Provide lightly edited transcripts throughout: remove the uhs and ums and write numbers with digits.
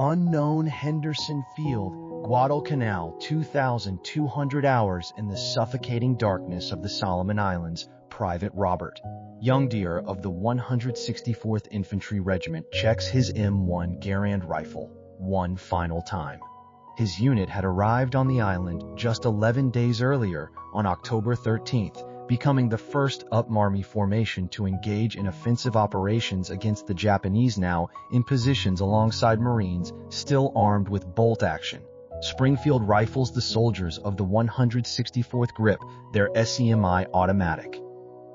Unknown Henderson Field, Guadalcanal, 2,200 hours in the suffocating darkness of the Solomon Islands. Private Robert Youngdeer of the 164th Infantry Regiment checks his M1 Garand rifle one final time. His unit had arrived on the island just 11 days earlier on October 13th, becoming the first Army formation to engage in offensive operations against the Japanese, now in positions alongside Marines still armed with bolt action. Springfield rifles the soldiers of the 164th grip their SEMI automatic.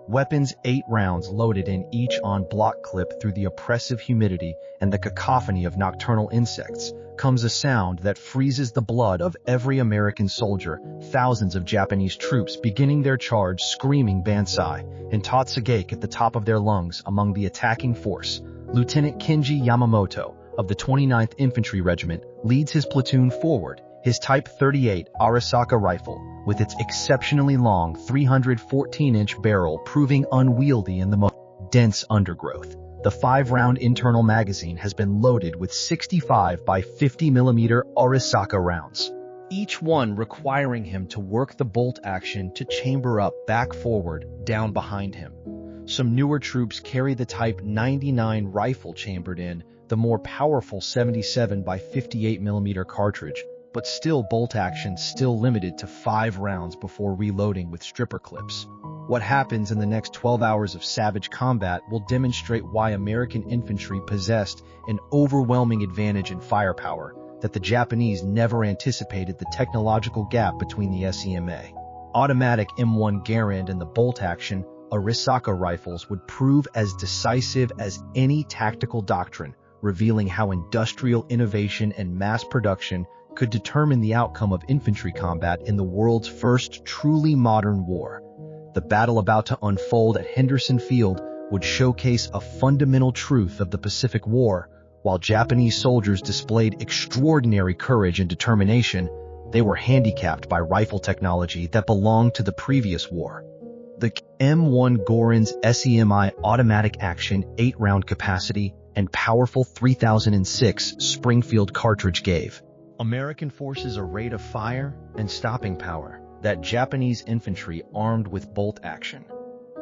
Weapons 8 rounds loaded in each on block clip. Through the oppressive humidity and the cacophony of nocturnal insects comes a sound that freezes the blood of every American soldier. Thousands of Japanese troops beginning their charge screaming banzai and tatsugake at the top of their lungs among the attacking force. Lieutenant Kenji Yamamoto of the 29th Infantry Regiment leads his platoon forward, his Type 38 Arisaka rifle, with its exceptionally long 314-inch barrel proving unwieldy in the most dense undergrowth. The 5-round internal magazine has been loaded with 65 by 50 mm Arisaka rounds, each one requiring him to work the bolt action to chamber up, back, forward, down behind him. Some newer troops carry the Type 99 rifle chambered in the more powerful 77 by 58 mm cartridge, but still bolt action still limited to 5 rounds before reloading with stripper clips. What happens in the next 12 hours of savage combat will demonstrate why American infantry possessed an overwhelming advantage in firepower that the Japanese never anticipated. The technological gap between the SEMA automatic M1 Garand and the bolt action Arisaka rifles would prove as decisive as any tactical doctrine, revealing how industrial innovation and mass production could determine the outcome of infantry combat in the world's first truly modern war. The battle about to unfold at Henderson Field would showcase a fundamental truth of the Pacific War. While Japanese soldiers displayed extraordinary courage and determination, they were handicapped by rifle technology that belonged to the previous war. The M1 Garand's SEMI automatic action 8-round capacity and powerful 3006 Springfield cartridge gave American forces a rate of fire and stopping power that Japanese infantry armed with bolt action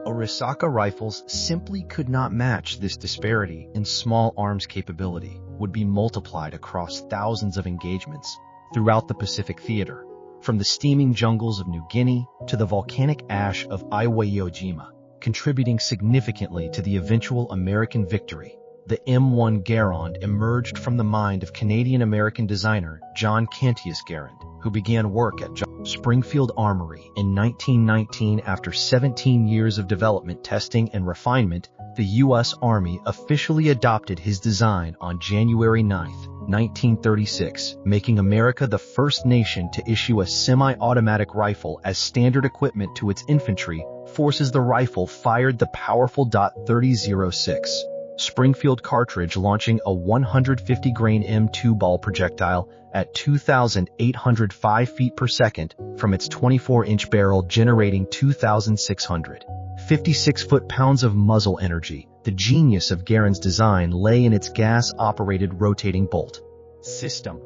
Arisaka rifles simply could not match. This disparity in small arms capability would be multiplied across thousands of engagements throughout the Pacific theater, from the steaming jungles of New Guinea to the volcanic ash of Iwo Jima, contributing significantly to the eventual American victory. The M1 Garand emerged from the mind of Canadian-American designer John Cantius Garand, who began work at Springfield Armory in 1919. After 17 years of development, testing, and refinement, the U.S. Army officially adopted his design on January 9, 1936, making America the first nation to issue a semi-automatic rifle as standard equipment to its infantry forces. The rifle fired the powerful .3006 Springfield cartridge, launching a 150-grain M2 ball projectile at 2,805 feet per second from its 24-inch barrel, generating 2,656 foot-pounds of muzzle energy. The genius of Garand's design lay in its gas-operated rotating bolt system.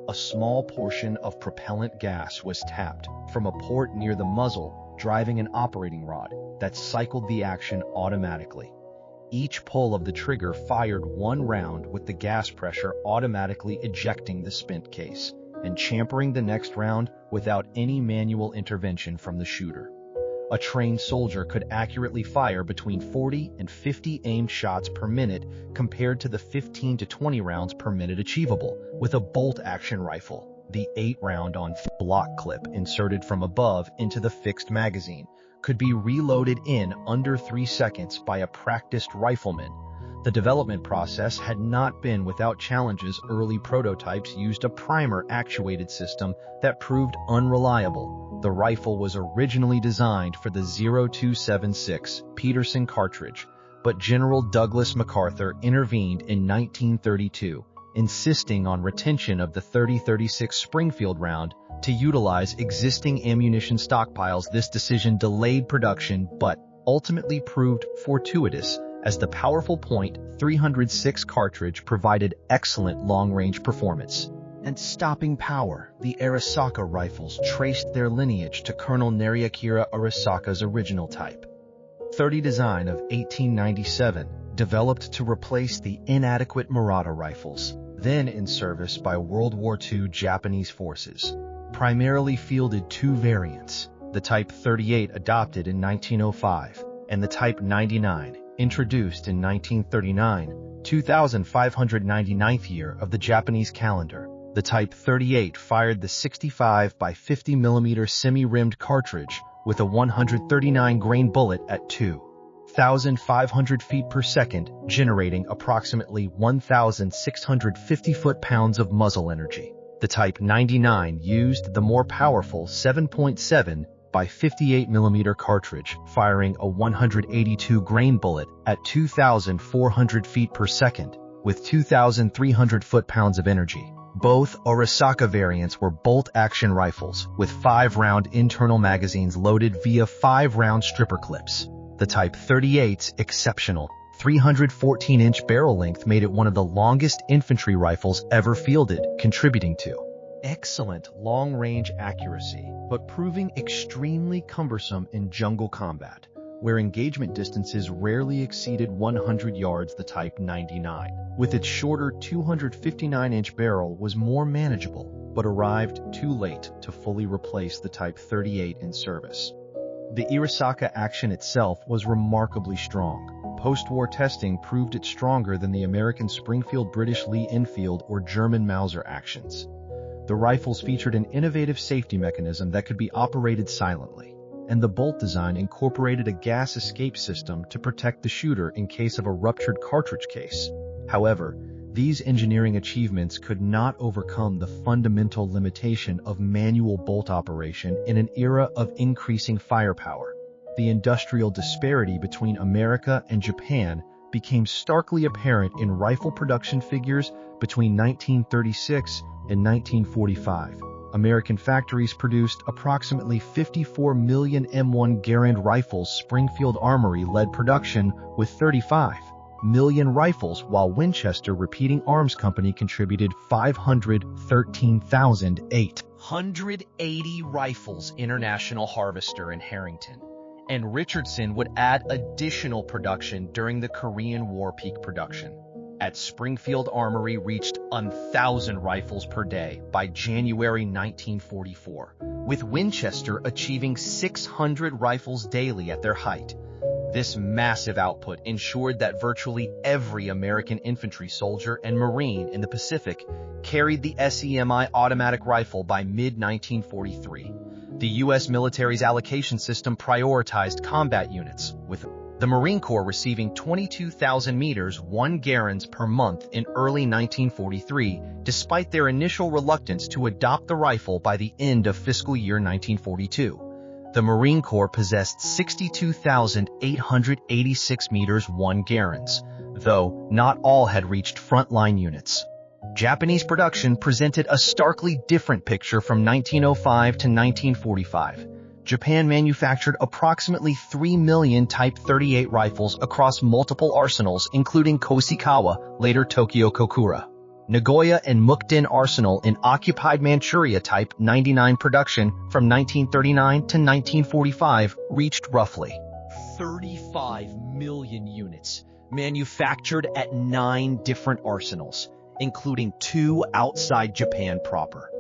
A small portion of propellant gas was tapped from a port near the muzzle, driving an operating rod that cycled the action automatically. Each pull of the trigger fired 1 round, with the gas pressure automatically ejecting the spent case and champering the next round without any manual intervention from the shooter. A trained soldier could accurately fire between 40 and 50 aimed shots per minute, compared to the 15 to 20 rounds per minute achievable with a bolt-action rifle. The 8-round on block clip inserted from above into the fixed magazine could be reloaded in under 3 seconds by a practiced rifleman. The development process had not been without challenges. Early prototypes used a primer-actuated system that proved unreliable. The rifle was originally designed for the 0276 Peterson cartridge, but General Douglas MacArthur intervened in 1932, insisting on retention of the 3036 Springfield round to utilize existing ammunition stockpiles. This decision delayed production but ultimately proved fortuitous, as the powerful .306 cartridge provided excellent long-range performance. And stopping power, the Arisaka rifles traced their lineage to Colonel Nariakira Arisaka's original type. 30 design of 1897, developed to replace the inadequate Murata rifles, then in service by World War II Japanese forces. Primarily fielded two variants, the Type 38 adopted in 1905, and the Type 99, introduced in 1939, 2599th year of the Japanese calendar. The Type 38 fired the 65 by 50 mm semi-rimmed cartridge with a 139-grain bullet at 2,500 feet per second, generating approximately 1,650 foot-pounds of muzzle energy. The Type 99 used the more powerful 7.7 by 58 mm cartridge, firing a 182-grain bullet at 2,400 feet per second, with 2,300 foot-pounds of energy. Both Arisaka variants were bolt-action rifles, with 5-round internal magazines loaded via 5-round stripper clips. The Type 38's exceptional 314-inch barrel length made it one of the longest infantry rifles ever fielded, contributing to excellent long-range accuracy, but proving extremely cumbersome in jungle combat, where engagement distances rarely exceeded 100 yards. The Type 99, with its shorter 259-inch barrel, was more manageable, but arrived too late to fully replace the Type 38 in service. The Arisaka action itself was remarkably strong. Post-war testing proved it stronger than the American Springfield, British Lee Enfield, or German Mauser actions. The rifles featured an innovative safety mechanism that could be operated silently, and the bolt design incorporated a gas escape system to protect the shooter in case of a ruptured cartridge case. However, these engineering achievements could not overcome the fundamental limitation of manual bolt operation in an era of increasing firepower. The industrial disparity between America and Japan became starkly apparent in rifle production figures between 1936 and 1945. American factories produced approximately 54 million M1 Garand rifles. Springfield Armory led production with 35 million rifles, while Winchester Repeating Arms Company contributed 513,880 rifles. International Harvester in Harrington and Richardson would add additional production during the Korean War. Peak production at Springfield Armory reached 1,000 rifles per day by January 1944, with Winchester achieving 600 rifles daily at their height. This massive output ensured that virtually every American infantry soldier and Marine in the Pacific carried the SEMI automatic rifle by mid-1943. The U.S. military's allocation system prioritized combat units, with the Marine Corps receiving 22,000 meters M1 Garands per month in early 1943, despite their initial reluctance to adopt the rifle by the end of fiscal year 1942. The Marine Corps possessed 62,886 meters M1 Garands, though not all had reached frontline units. Japanese production presented a starkly different picture from 1905 to 1945. Japan manufactured approximately 3 million Type 38 rifles across multiple arsenals, including Koshikawa, later Tokyo Kokura, Nagoya, and Mukden Arsenal in occupied Manchuria. Type 99 production from 1939 to 1945 reached roughly 35 million units, manufactured at 9 different arsenals, including 2 outside Japan proper,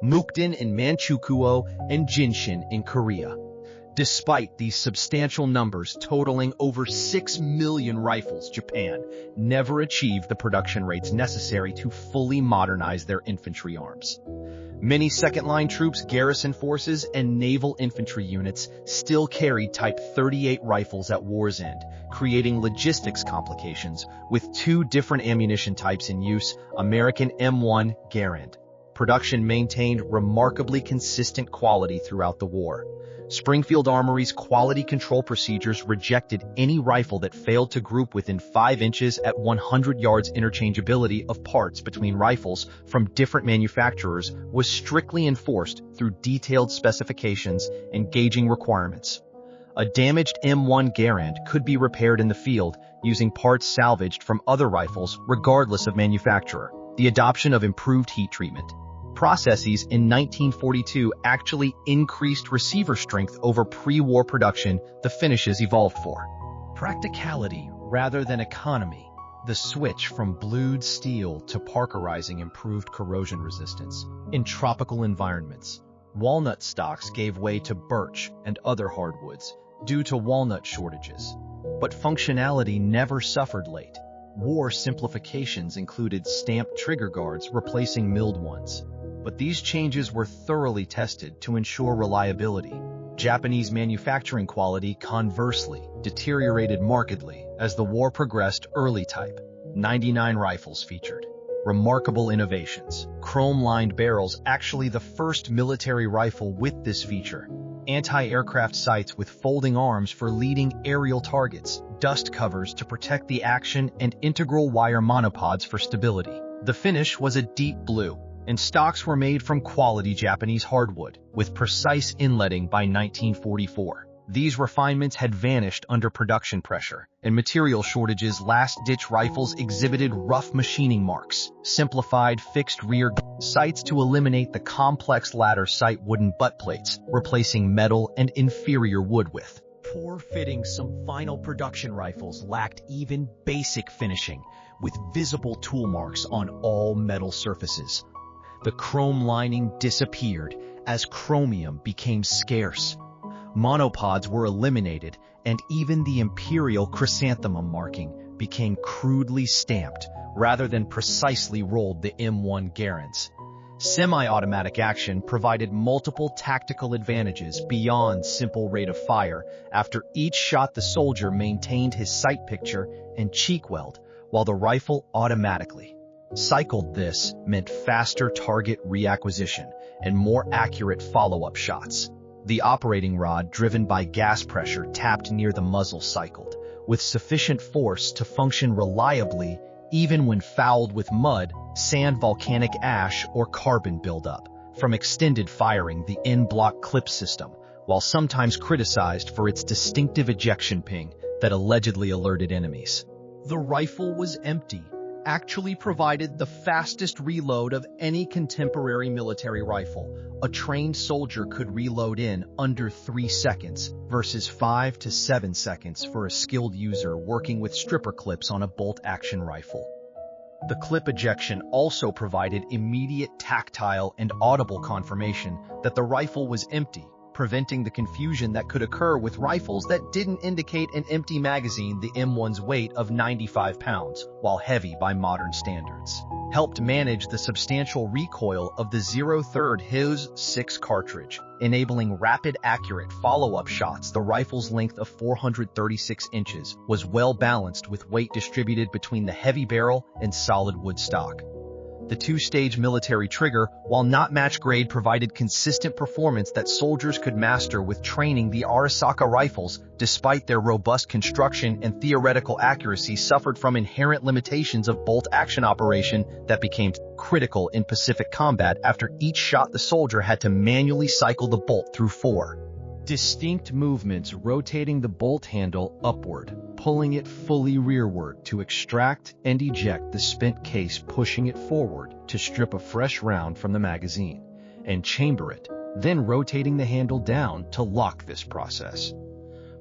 Mukden in Manchukuo and Jinshin in Korea. Despite these substantial numbers totaling over 6 million rifles, Japan never achieved the production rates necessary to fully modernize their infantry arms. Many second-line troops, garrison forces, and naval infantry units still carried Type 38 rifles at war's end, creating logistics complications with 2 different ammunition types in use. American M1 Garand production maintained remarkably consistent quality throughout the war. Springfield Armory's quality control procedures rejected any rifle that failed to group within 5 inches at 100 yards. Interchangeability of parts between rifles from different manufacturers was strictly enforced through detailed specifications and gauging requirements. A damaged M1 Garand could be repaired in the field, using parts salvaged from other rifles regardless of manufacturer. The adoption of improved heat treatment processes in 1942 actually increased receiver strength over pre-war production the finishes evolved for. Practicality rather than economy. The switch from blued steel to parkerizing improved corrosion resistance. In tropical environments, walnut stocks gave way to birch and other hardwoods due to walnut shortages. But functionality never suffered late. War simplifications included stamped trigger guards replacing milled ones. But these changes were thoroughly tested to ensure reliability. Japanese manufacturing quality, conversely, deteriorated markedly as the war progressed. Early Type 99 rifles featured remarkable innovations. Chrome-lined barrels, actually the first military rifle with this feature. Anti-aircraft sights with folding arms for leading aerial targets. Dust covers to protect the action, and integral wire monopods for stability. The finish was a deep blue, and stocks were made from quality Japanese hardwood, with precise inletting by 1944. These refinements had vanished under production pressure, and material shortages. Last-ditch rifles exhibited rough machining marks, simplified fixed rear sights to eliminate the complex ladder sight wooden butt plates, replacing metal and inferior wood with poor fitting. Some final production rifles lacked even basic finishing, with visible tool marks on all metal surfaces. The chrome lining disappeared as chromium became scarce. Monopods were eliminated, and even the imperial chrysanthemum marking became crudely stamped rather than precisely rolled. The M1 Garands semi-automatic action provided multiple tactical advantages beyond simple rate of fire. After each shot, the soldier maintained his sight picture and cheek weld, while the rifle automatically cycled. This meant faster target reacquisition and more accurate follow-up shots. The operating rod, driven by gas pressure tapped near the muzzle, cycled with sufficient force to function reliably even when fouled with mud, sand, volcanic ash, or carbon buildup from extended firing. The in-block clip system, while sometimes criticized for its distinctive ejection ping that allegedly alerted enemies, the rifle was empty, actually provided the fastest reload of any contemporary military rifle. A trained soldier could reload in under 3 seconds versus 5 to 7 seconds for a skilled user working with stripper clips on a bolt-action rifle. The clip ejection also provided immediate tactile and audible confirmation that the rifle was empty, preventing the confusion that could occur with rifles that didn't indicate an empty magazine. The M1's weight of 95 pounds, while heavy by modern standards, helped manage the substantial recoil of the 0.3 His 6 cartridge, enabling rapid, accurate follow-up shots. The rifle's length of 436 inches was well balanced, with weight distributed between the heavy barrel and solid wood stock. The two-stage military trigger, while not match grade, provided consistent performance that soldiers could master with training. The Arisaka rifles, despite their robust construction and theoretical accuracy, suffered from inherent limitations of bolt-action operation that became critical in Pacific combat. After each shot, the soldier had to manually cycle the bolt through 4 distinct movements, rotating the bolt handle upward, pulling it fully rearward to extract and eject the spent case, pushing it forward to strip a fresh round from the magazine, and chamber it, then rotating the handle down to lock. This process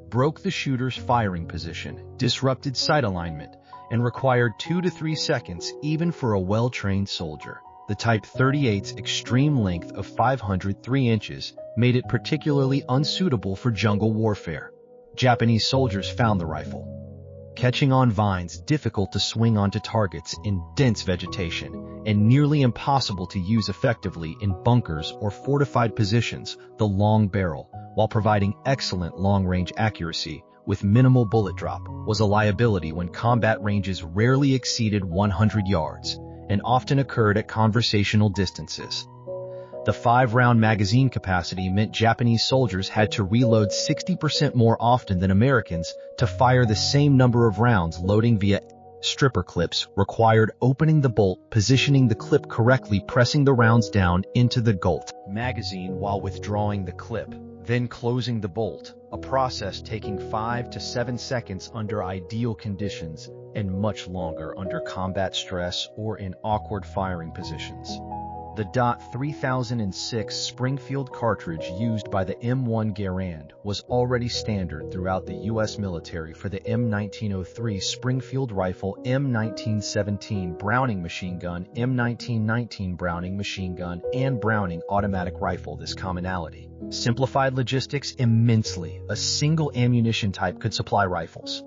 broke the shooter's firing position, disrupted sight alignment, and required 2 to 3 seconds even for a well-trained soldier. The Type 38's extreme length of 503 inches made it particularly unsuitable for jungle warfare. Japanese soldiers found the rifle catching on vines difficult to swing onto targets in dense vegetation, and nearly impossible to use effectively in bunkers or fortified positions. The long barrel, while providing excellent long-range accuracy with minimal bullet drop, was a liability when combat ranges rarely exceeded 100 yards and often occurred at conversational distances. The 5-round magazine capacity meant Japanese soldiers had to reload 60% more often than Americans to fire the same number of rounds. Loading via stripper clips required opening the bolt, positioning the clip correctly, pressing the rounds down into the Golt magazine while withdrawing the clip. then closing the bolt, a process taking 5 to 7 seconds under ideal conditions and much longer under combat stress or in awkward firing positions. The .3006 Springfield cartridge used by the M1 Garand was already standard throughout the U.S. military for the M1903 Springfield rifle, M1917 Browning machine gun, M1919 Browning machine gun, and Browning automatic rifle. This commonality simplified logistics immensely. A single ammunition type could supply rifles,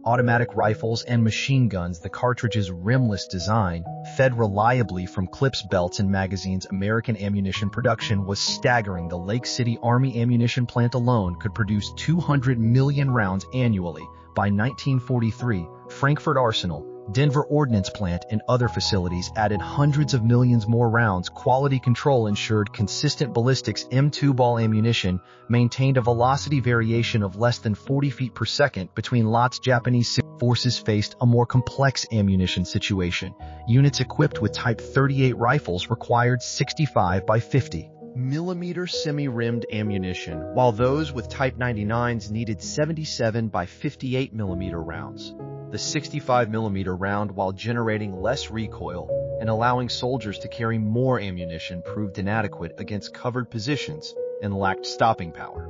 automatic rifles, and machine guns. The cartridge's rimless design, fed reliably from clips, belts, and magazines. American ammunition production was staggering. The Lake City Army ammunition plant alone could produce 200 million rounds annually. By 1943, Frankfurt Arsenal, Denver Ordnance Plant, and other facilities added hundreds of millions more rounds. Quality control ensured consistent ballistics. M2 ball ammunition maintained a velocity variation of less than 40 feet per second between lots. Japanese forces faced a more complex ammunition situation. Units equipped with Type 38 rifles required 65 by 50 millimeter semi-rimmed ammunition, while those with Type 99s needed 77 by 58 millimeter rounds. The 65mm round, while generating less recoil and allowing soldiers to carry more ammunition, proved inadequate against covered positions and lacked stopping power.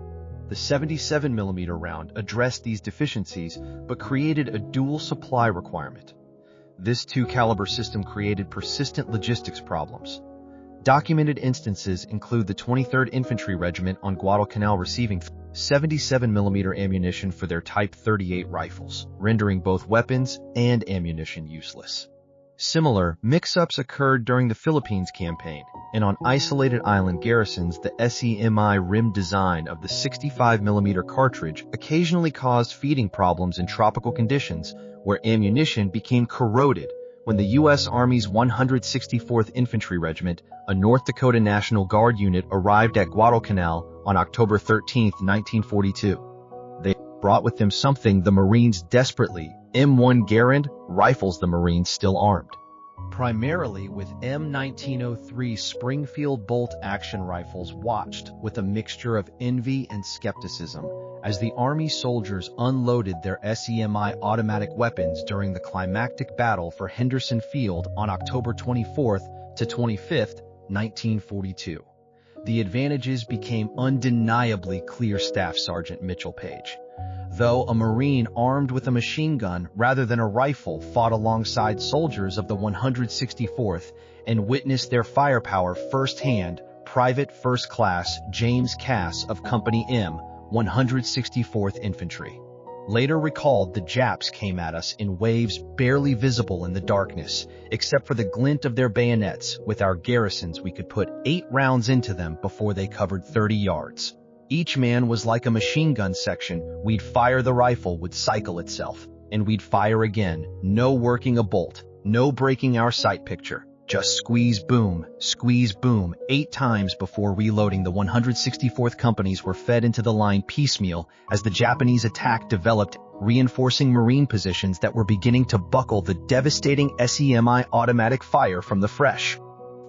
The 77mm round addressed these deficiencies but created a dual supply requirement. This two-caliber system created persistent logistics problems. Documented instances include the 23rd Infantry Regiment on Guadalcanal receiving 77mm ammunition for their Type 38 rifles, rendering both weapons and ammunition useless. Similar mix-ups occurred during the Philippines campaign, and on isolated island garrisons, the SEMI rim design of the 65mm cartridge occasionally caused feeding problems in tropical conditions, where ammunition became corroded. When the U.S. Army's 164th Infantry Regiment, a North Dakota National Guard unit, arrived at Guadalcanal on October 13, 1942. They brought with them something the Marines desperately: M1 Garand rifles. The Marines still armed primarily with M1903 Springfield bolt-action rifles, watched with a mixture of envy and skepticism as the Army soldiers unloaded their SEMI automatic weapons during the climactic battle for Henderson Field on October 24th to 25th, 1942. The advantages became undeniably clear. Staff Sergeant Mitchell Page, though a Marine armed with a machine gun rather than a rifle, fought alongside soldiers of the 164th and witnessed their firepower firsthand. Private First Class James Cass of Company M, 164th Infantry, later recalled, "The Japs came at us in waves barely visible in the darkness, except for the glint of their bayonets. With our garrisons, we could put 8 rounds into them before they covered 30 yards. Each man was like a machine gun section. We'd fire, the rifle would cycle itself, and we'd fire again. No working a bolt, no breaking our sight picture. Just squeeze, boom, 8 times before reloading." The 164th companies were fed into the line piecemeal as the Japanese attack developed, reinforcing Marine positions that were beginning to buckle the devastating SEMI automatic fire from the fresh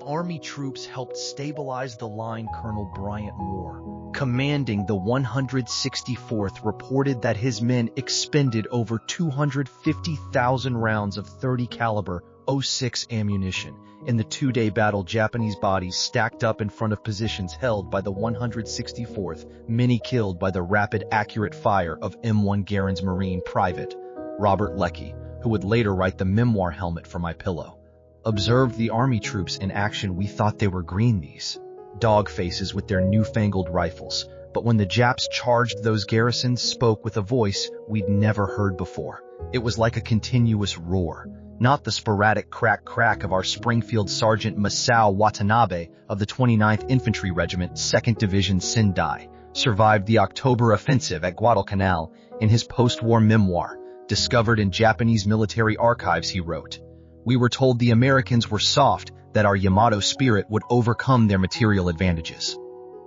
Army troops helped stabilize the line. Colonel Bryant Moore, commanding the 164th, reported that his men expended over 250,000 rounds of 30 caliber .06 ammunition in the 2-day battle. Japanese bodies stacked up in front of positions held by the 164th, many killed by the rapid, accurate fire of M1 Garand's Marine Private Robert Leckie, who would later write the memoir Helmet for My Pillow, observed the Army troops in action. "We thought they were green, these dog faces with their newfangled rifles, but when the Japs charged, those garrisons spoke with a voice we'd never heard before. It was like a continuous roar, not the sporadic crack of our Springfield." Sergeant Masao Watanabe of the 29th Infantry Regiment, 2nd Division Sendai, survived the October offensive at Guadalcanal. In his post-war memoir, discovered in Japanese military archives, he wrote, "We were told the Americans were soft, that our Yamato spirit would overcome their material advantages.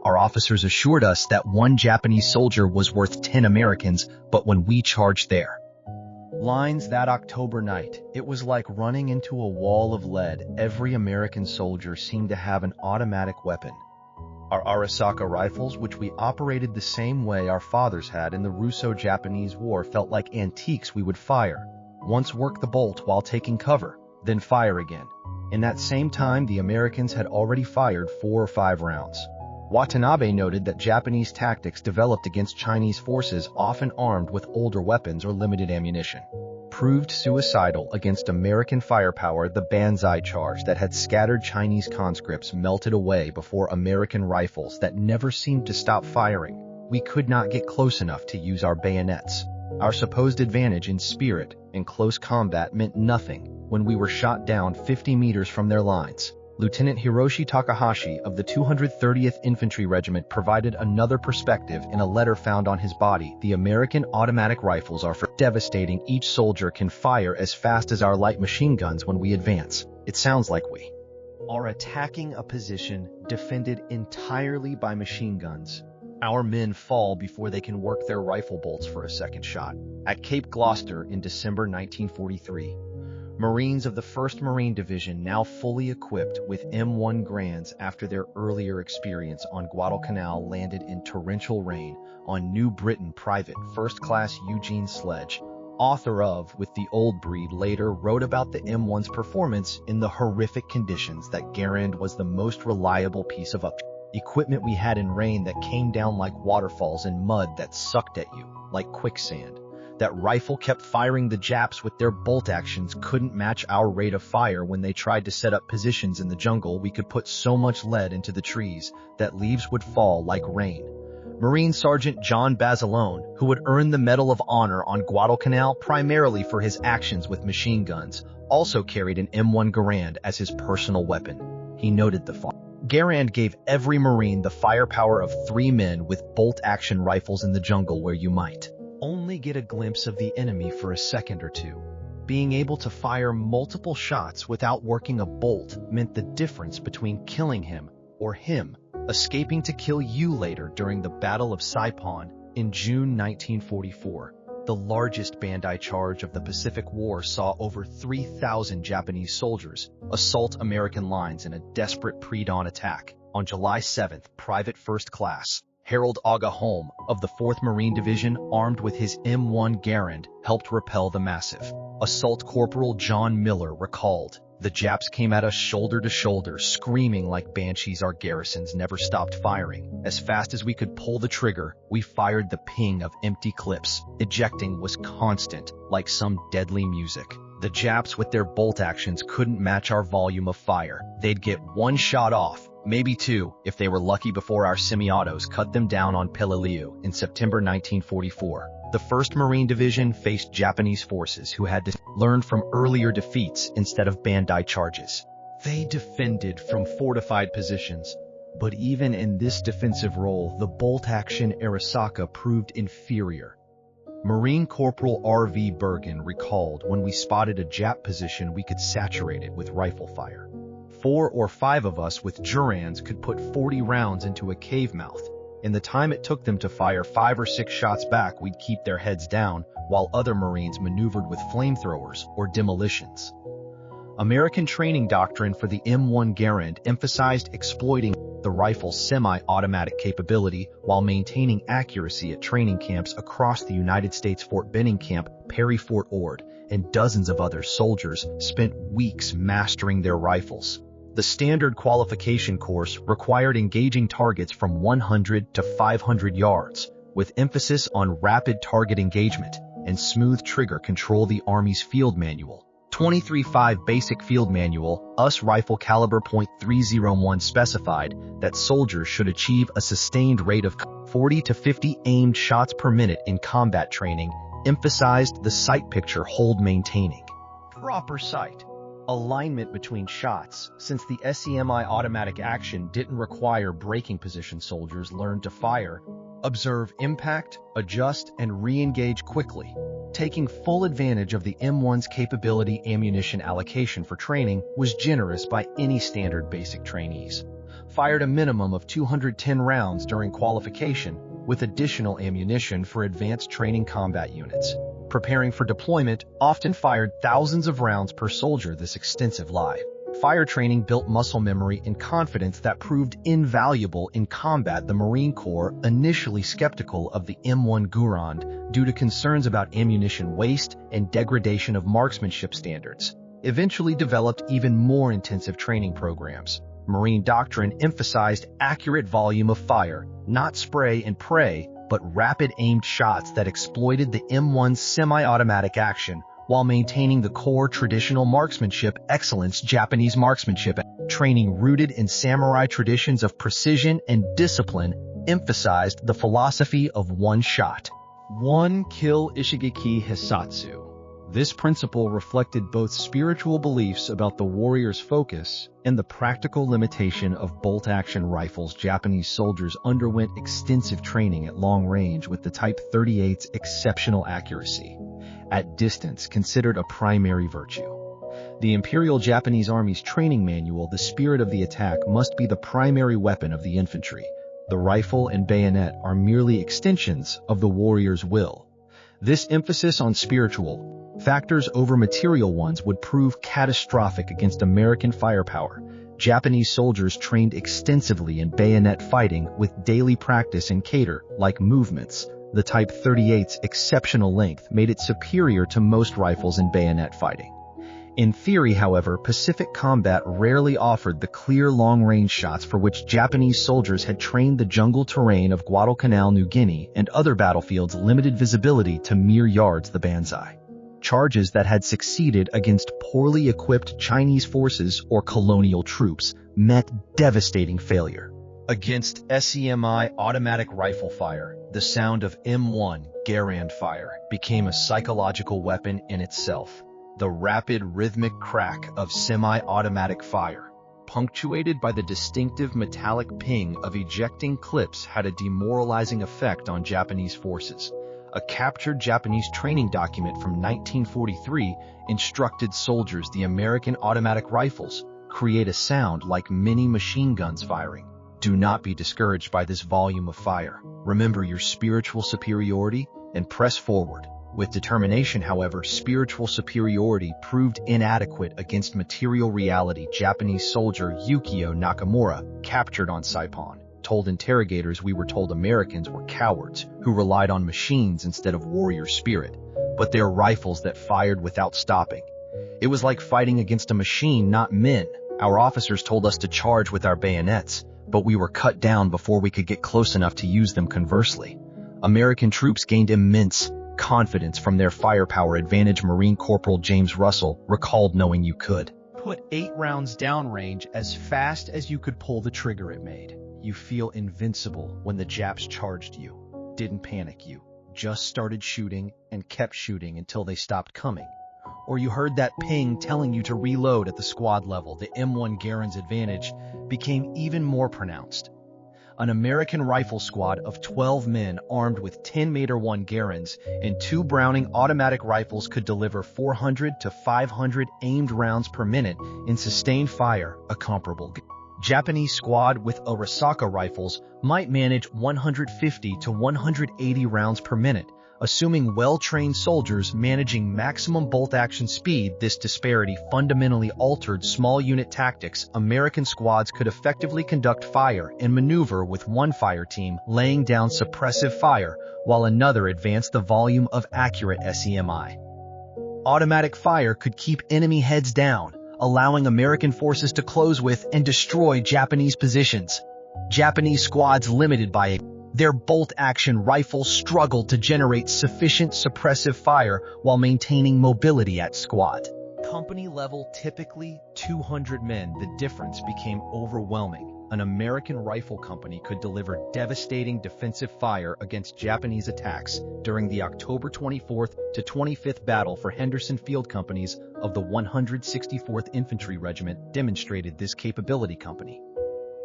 Our officers assured us that 1 Japanese soldier was worth 10 Americans, but when we charged their lines that October night, it was like running into a wall of lead. Every American soldier seemed to have an automatic weapon. Our Arisaka rifles, which we operated the same way our fathers had in the Russo-Japanese War, felt like antiques we would fire. Once work the bolt while taking cover, then fire again. In that same time, the Americans had already fired 4 or 5 rounds. Watanabe noted that Japanese tactics developed against Chinese forces often armed with older weapons or limited ammunition proved suicidal against American firepower. The banzai charge that had scattered Chinese conscripts melted away before American rifles that never seemed to stop firing. We could not get close enough to use our bayonets. Our supposed advantage in spirit in close combat meant nothing when we were shot down 50 meters from their lines. Lieutenant Hiroshi Takahashi of the 230th Infantry Regiment provided another perspective in a letter found on his body. The American automatic rifles are for devastating. Each soldier can fire as fast as our light machine guns when we advance. It sounds like we are attacking a position defended entirely by machine guns. Our men fall before they can work their rifle bolts for a second shot. At Cape Gloucester in December 1943, Marines of the 1st Marine Division, now fully equipped with M1 Garands after their earlier experience on Guadalcanal, landed in torrential rain on New Britain. Private First Class Eugene Sledge, author of With the Old Breed, later wrote about the M1's performance in the horrific conditions that Garand was the most reliable piece of equipment we had in rain that came down like waterfalls and mud that sucked at you like quicksand. That rifle kept firing. The Japs with their bolt actions couldn't match our rate of fire. When they tried to set up positions in the jungle, we could put so much lead into the trees that leaves would fall like rain. Marine Sergeant John Basilone, who would earn the Medal of Honor on Guadalcanal primarily for his actions with machine guns, also carried an M1 Garand as his personal weapon. He noted the Garand gave every Marine the firepower of 3 men with bolt-action rifles in the jungle where you might only get a glimpse of the enemy for a second or two. Being able to fire multiple shots without working a bolt meant the difference between killing him or him escaping to kill you later. During the Battle of Saipan in June 1944, the largest banzai charge of the Pacific War saw over 3,000 Japanese soldiers assault American lines in a desperate pre-dawn attack. On July 7th, Private First Class Harold Aga Holm of the 4th Marine Division, armed with his M1 Garand, helped repel the massive assault. Corporal John Miller recalled, "The Japs came at us shoulder to shoulder, screaming like banshees. Our garrisons never stopped firing. As fast as we could pull the trigger, we fired the ping of empty clips. Ejecting was constant, like some deadly music. The Japs with their bolt actions couldn't match our volume of fire. They'd get 1 shot off, maybe 2, if they were lucky, before our semi-autos cut them down on Peleliu." In September 1944, the 1st Marine Division faced Japanese forces who had to learn from earlier defeats instead of banzai charges. They defended from fortified positions, but even in this defensive role, the bolt-action Arisaka proved inferior. Marine Corporal R.V. Bergen recalled, "When we spotted a Jap position, we could saturate it with rifle fire. 4 or 5 of us with Garands could put 40 rounds into a cave mouth. In the time it took them to fire 5 or 6 shots back, we'd keep their heads down, while other Marines maneuvered with flamethrowers or demolitions." American training doctrine for the M1 Garand emphasized exploiting the rifle's semi-automatic capability while maintaining accuracy. At training camps across the United States, Fort Benning Camp, Perry Fort Ord, and dozens of other soldiers spent weeks mastering their rifles. The standard qualification course required engaging targets from 100 to 500 yards, with emphasis on rapid target engagement and smooth trigger control. The Army's Field Manual 23.5 Basic Field Manual, US Rifle Caliber .301, specified that soldiers should achieve a sustained rate of 40 to 50 aimed shots per minute in combat training, emphasized the sight picture hold, maintaining proper sight alignment between shots. Since the SEMI automatic action didn't require braking position, soldiers learned to fire, observe impact, adjust, and re-engage quickly. Taking full advantage of the M1's capability, ammunition allocation for training was generous by any standard. Basic trainees fired a minimum of 210 rounds during qualification, with additional ammunition for advanced training. Combat units preparing for deployment often fired thousands of rounds per soldier. This extensive live Fire training built muscle memory and confidence that proved invaluable in combat. The Marine Corps, initially skeptical of the M1 Garand due to concerns about ammunition waste and degradation of marksmanship standards, eventually developed even more intensive training programs. Marine doctrine emphasized accurate volume of fire, not spray and pray, but rapid aimed shots that exploited the M1's semi-automatic action while maintaining the core traditional marksmanship excellence. Japanese marksmanship training, rooted in samurai traditions of precision and discipline, emphasized the philosophy of one shot, one kill ishigeki hisatsu. This principle reflected both spiritual beliefs about the warrior's focus and the practical limitation of bolt-action rifles. Japanese soldiers underwent extensive training at long range with the Type 38's exceptional accuracy, at distance considered a primary virtue. The Imperial Japanese Army's training manual, the spirit of the attack must be the primary weapon of the infantry. The rifle and bayonet are merely extensions of the warrior's will. This emphasis on spiritual factors over material ones would prove catastrophic against American firepower. Japanese soldiers trained extensively in bayonet fighting with daily practice in kata-like movements. The Type 38's exceptional length made it superior to most rifles in bayonet fighting. In theory, however, Pacific combat rarely offered the clear long-range shots for which Japanese soldiers had trained. The jungle terrain of Guadalcanal, New Guinea, and other battlefields limited visibility to mere yards. The banzai charges that had succeeded against poorly equipped Chinese forces or colonial troops met devastating failure. Against SEMI automatic rifle fire, the sound of M1 Garand fire became a psychological weapon in itself. The rapid rhythmic crack of semi-automatic fire, punctuated by the distinctive metallic ping of ejecting clips, had a demoralizing effect on Japanese forces. A captured Japanese training document from 1943 instructed soldiers the American automatic rifles create a sound like mini machine guns firing. Do not be discouraged by this volume of fire. Remember your spiritual superiority and press forward. With determination, however, spiritual superiority proved inadequate against material reality. Japanese soldier Yukio Nakamura, captured on Saipan, told interrogators, "We were told Americans were cowards who relied on machines instead of warrior spirit, but they're rifles that fired without stopping. It was like fighting against a machine, not men. Our officers told us to charge with our bayonets, but we were cut down before we could get close enough to use them." Conversely, American troops gained immense confidence from their firepower advantage. Marine Corporal James Russell recalled knowing you could put 8 rounds downrange as fast as you could pull the trigger. It made you feel invincible when the Japs charged you. Didn't panic, you just started shooting and kept shooting until they stopped coming. Or you heard that ping telling you to reload. At the squad level, the M1 Garand's advantage became even more pronounced. An American rifle squad of 12 men armed with 10 M1 Garands and 2 Browning automatic rifles could deliver 400 to 500 aimed rounds per minute in sustained fire, a comparable Japanese squad with Arisaka rifles might manage 150 to 180 rounds per minute, assuming well-trained soldiers managing maximum bolt-action speed. This disparity fundamentally altered small unit tactics. American squads could effectively conduct fire and maneuver with one fire team laying down suppressive fire, while another advanced the volume of accurate SEMI. Automatic fire could keep enemy heads down, allowing American forces to close with and destroy Japanese positions. Japanese squads, limited by their bolt-action rifles, struggled to generate sufficient suppressive fire while maintaining mobility at squad company level, typically 200 men. The difference became overwhelming. An American rifle company could deliver devastating defensive fire against Japanese attacks during the October 24th to 25th battle for Henderson Field. Companies of the 164th Infantry Regiment demonstrated this capability. Company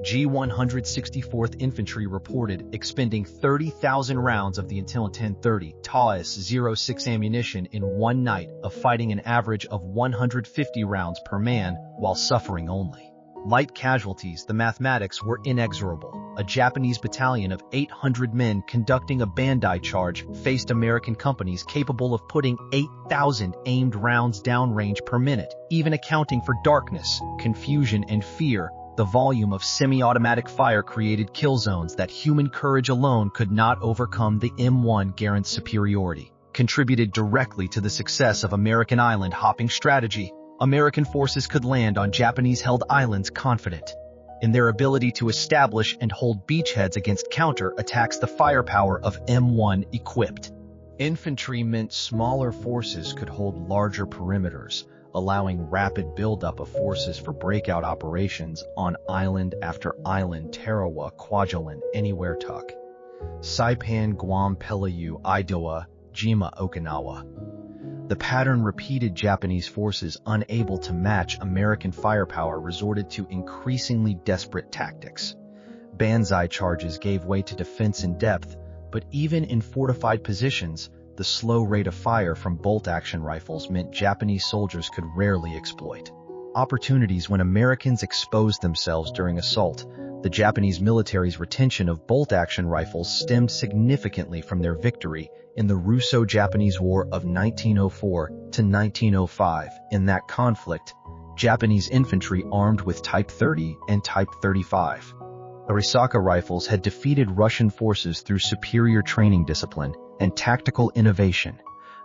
G 164th Infantry reported expending 30,000 rounds of the until 1030 TAS-06 ammunition in one night of fighting, an average of 150 rounds per man, while suffering only Light casualties, the mathematics were inexorable. A Japanese battalion of 800 men conducting a banzai charge faced American companies capable of putting 8,000 aimed rounds downrange per minute. Even accounting for darkness, confusion, and fear, the volume of semi-automatic fire created kill zones that human courage alone could not overcome. The M1 Garand's superiority contributed directly to the success of American island hopping strategy. American forces could land on Japanese-held islands confident in their ability to establish and hold beachheads against counter-attacks. The firepower of M1 equipped infantry meant smaller forces could hold larger perimeters, allowing rapid buildup of forces for breakout operations on island after island. Tarawa, Kwajalein, Anywhere Tuk, Saipan, Guam, Pelew, Idoa, Jima, Okinawa. The pattern repeated. Japanese forces unable to match American firepower resorted to increasingly desperate tactics. Banzai charges gave way to defense in depth, but even in fortified positions, the slow rate of fire from bolt-action rifles meant Japanese soldiers could rarely exploit opportunities. When Americans exposed themselves during assault, the Japanese military's retention of bolt-action rifles stemmed significantly from their victory in the Russo-Japanese War of 1904 to 1905. In that conflict, Japanese infantry armed with Type 30 and Type 35 Arisaka rifles had defeated Russian forces through superior training discipline and tactical innovation.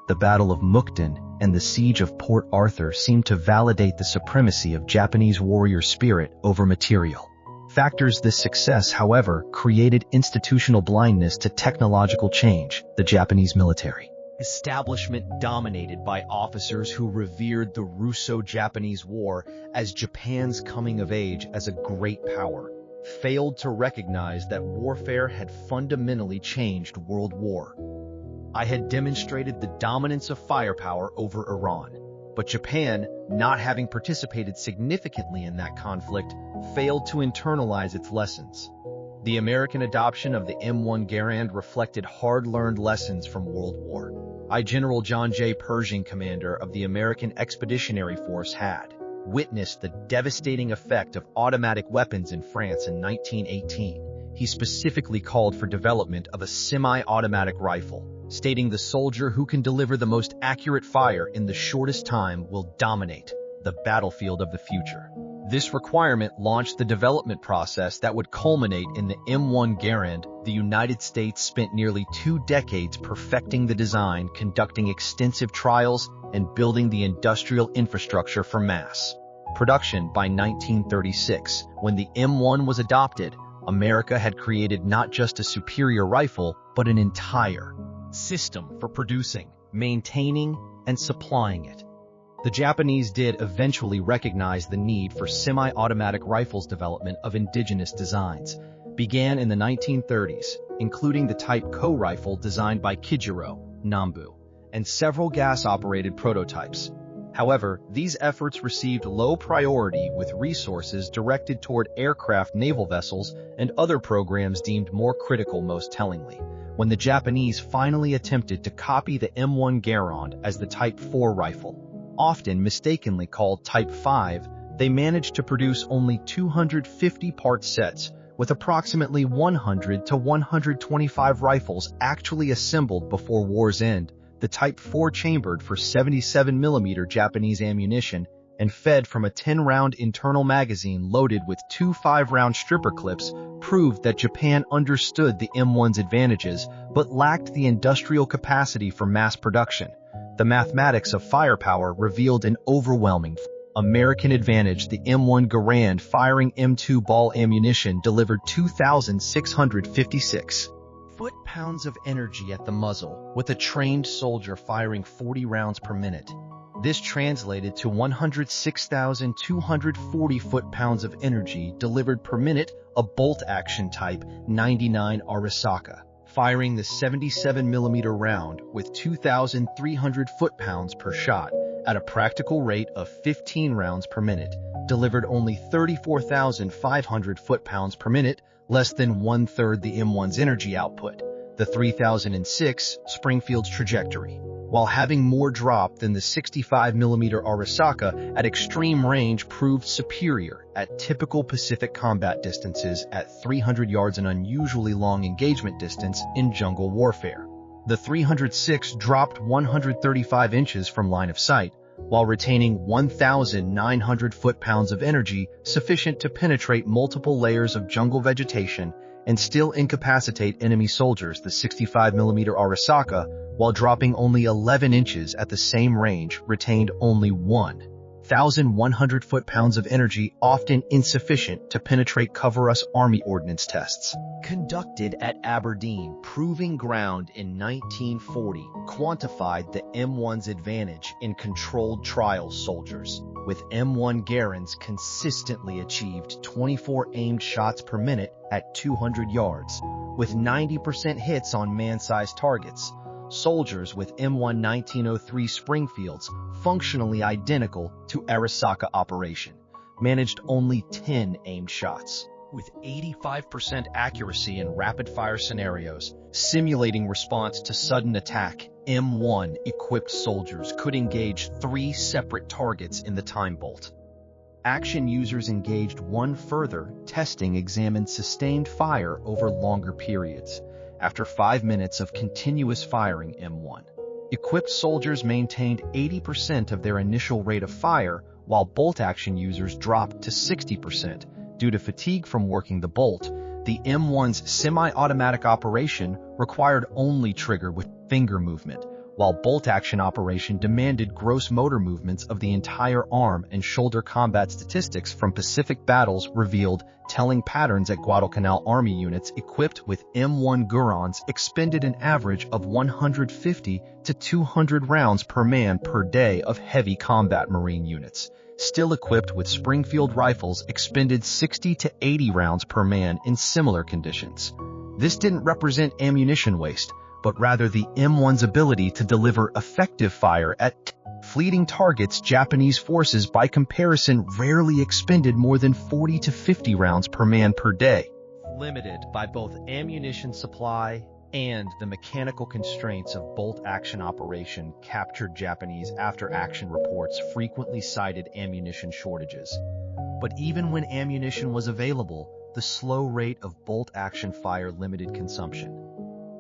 The Battle of Mukden and the Siege of Port Arthur seemed to validate the supremacy of Japanese warrior spirit over material factors. This success, however, created institutional blindness to technological change. The Japanese military establishment, dominated by officers who revered the Russo-Japanese War as Japan's coming of age as a great power, failed to recognize that warfare had fundamentally changed World War I had demonstrated the dominance of firepower over Iran, but Japan, not having participated significantly in that conflict, failed to internalize its lessons. The American adoption of the M1 Garand reflected hard-learned lessons from World War I. General John J. Pershing, commander of the American Expeditionary Force, had witnessed the devastating effect of automatic weapons in France in 1918. He specifically called for development of a semi-automatic rifle, stating the soldier who can deliver the most accurate fire in the shortest time will dominate the battlefield of the future. This requirement launched the development process that would culminate in the M1 Garand. The United States spent nearly 2 decades perfecting the design, conducting extensive trials, and building the industrial infrastructure for mass production. By 1936, when the M1 was adopted, America had created not just a superior rifle, but an entire system for producing, maintaining, and supplying it. The Japanese did eventually recognize the need for semi-automatic rifles. Development of indigenous designs began in the 1930s, including the Type Ko rifle designed by Kijiro, Nambu, and several gas-operated prototypes. However, these efforts received low priority, with resources directed toward aircraft, naval vessels, and other programs deemed more critical. Most tellingly, when the Japanese finally attempted to copy the M1 Garand as the Type 4 rifle, often mistakenly called Type 5, they managed to produce only 250 part sets, with approximately 100 to 125 rifles actually assembled before war's end. The Type 4, chambered for 77mm Japanese ammunition and fed from a 10-round internal magazine loaded with 2 5-round stripper clips, proved that Japan understood the M1's advantages but lacked the industrial capacity for mass production. The mathematics of firepower revealed an overwhelming American advantage. The M1 Garand, firing M2 ball ammunition, delivered 2,656 foot-pounds of energy at the muzzle, with a trained soldier firing 40 rounds per minute. This translated to 106,240 foot-pounds of energy delivered per minute. A bolt-action Type 99 Arisaka, firing the 77mm round with 2,300 foot-pounds per shot at a practical rate of 15 rounds per minute, delivered only 34,500 foot-pounds per minute, less than one-third the M1's energy output. the 3006 Springfield's trajectory. While having more drop than the 65mm Arisaka at extreme range proved superior at typical Pacific combat distances at 300 yards, an unusually long engagement distance in jungle warfare. The 306 dropped 135 inches from line of sight, while retaining 1,900 foot-pounds of energy sufficient to penetrate multiple layers of jungle vegetation and still incapacitate enemy soldiers. The 65mm Arisaka, while dropping only 11 inches at the same range, retained only 1,100 foot-pounds of energy, often insufficient to penetrate cover-us Army ordnance tests. Conducted at Aberdeen Proving Ground in 1940, quantified the M1's advantage in controlled trial soldiers, with M1 Garands consistently achieved 24 aimed shots per minute at 200 yards, with 90% hits on man-sized targets. Soldiers with M1 1903 Springfields, functionally identical to Arisaka operation, managed only 10 aimed shots. With 85% accuracy in rapid-fire scenarios, simulating response to sudden attack, M1 equipped soldiers could engage 3 separate targets in the time bolt. Action users engaged one further. Testing examined sustained fire over longer periods. After 5 minutes of continuous firing, M1 equipped soldiers maintained 80% of their initial rate of fire, while bolt-action users dropped to 60%. Due to fatigue from working the bolt, the M1's semi-automatic operation required only trigger with finger movement, while bolt-action operation demanded gross motor movements of the entire arm and shoulder. Combat statistics from Pacific battles revealed telling patterns at Guadalcanal Army units equipped with M1 Garands expended an average of 150 to 200 rounds per man per day of heavy combat. Marine units, still equipped with Springfield rifles, expended 60 to 80 rounds per man in similar conditions. This didn't represent ammunition waste, but rather the M1's ability to deliver effective fire at fleeting targets. Japanese forces, by comparison, rarely expended more than 40 to 50 rounds per man per day. Limited by both ammunition supply and the mechanical constraints of bolt-action operation, captured Japanese after-action reports frequently cited ammunition shortages. But even when ammunition was available, the slow rate of bolt-action fire limited consumption.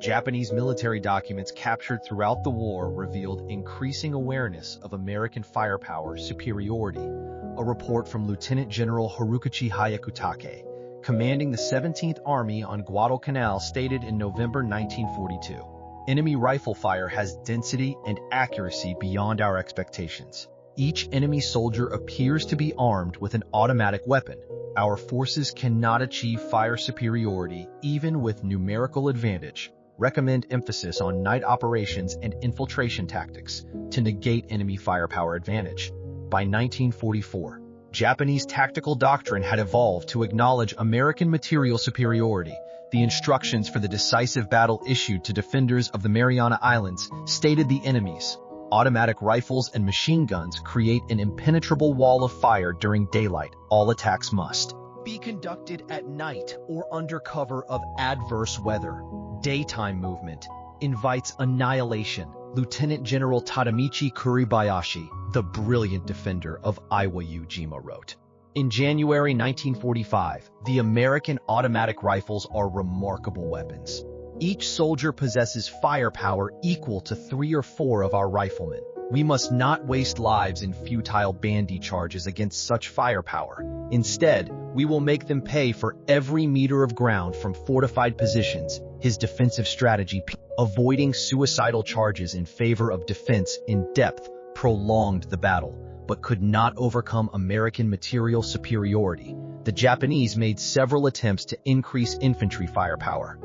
Japanese military documents captured throughout the war revealed increasing awareness of American firepower superiority. A report from Lieutenant General Harukichi Hayakutake, commanding the 17th Army on Guadalcanal, stated in November 1942, "Enemy rifle fire has density and accuracy beyond our expectations. Each enemy soldier appears to be armed with an automatic weapon. Our forces cannot achieve fire superiority even with numerical advantage. Recommend emphasis on night operations and infiltration tactics to negate enemy firepower advantage." By 1944, Japanese tactical doctrine had evolved to acknowledge American material superiority. The instructions for the decisive battle issued to defenders of the Mariana Islands stated the enemy's automatic rifles and machine guns create an impenetrable wall of fire during daylight. All attacks must be conducted at night or under cover of adverse weather. Daytime movement invites annihilation. Lieutenant General Tadamichi Kuribayashi, the brilliant defender of Iwo Jima, wrote. In January 1945, the American automatic rifles are remarkable weapons. Each soldier possesses firepower equal to 3 or 4 of our riflemen. We must not waste lives in futile bandy charges against such firepower. Instead, we will make them pay for every meter of ground from fortified positions. His defensive strategy, avoiding suicidal charges in favor of defense in depth, prolonged the battle, but could not overcome American material superiority. The Japanese made several attempts to increase infantry firepower.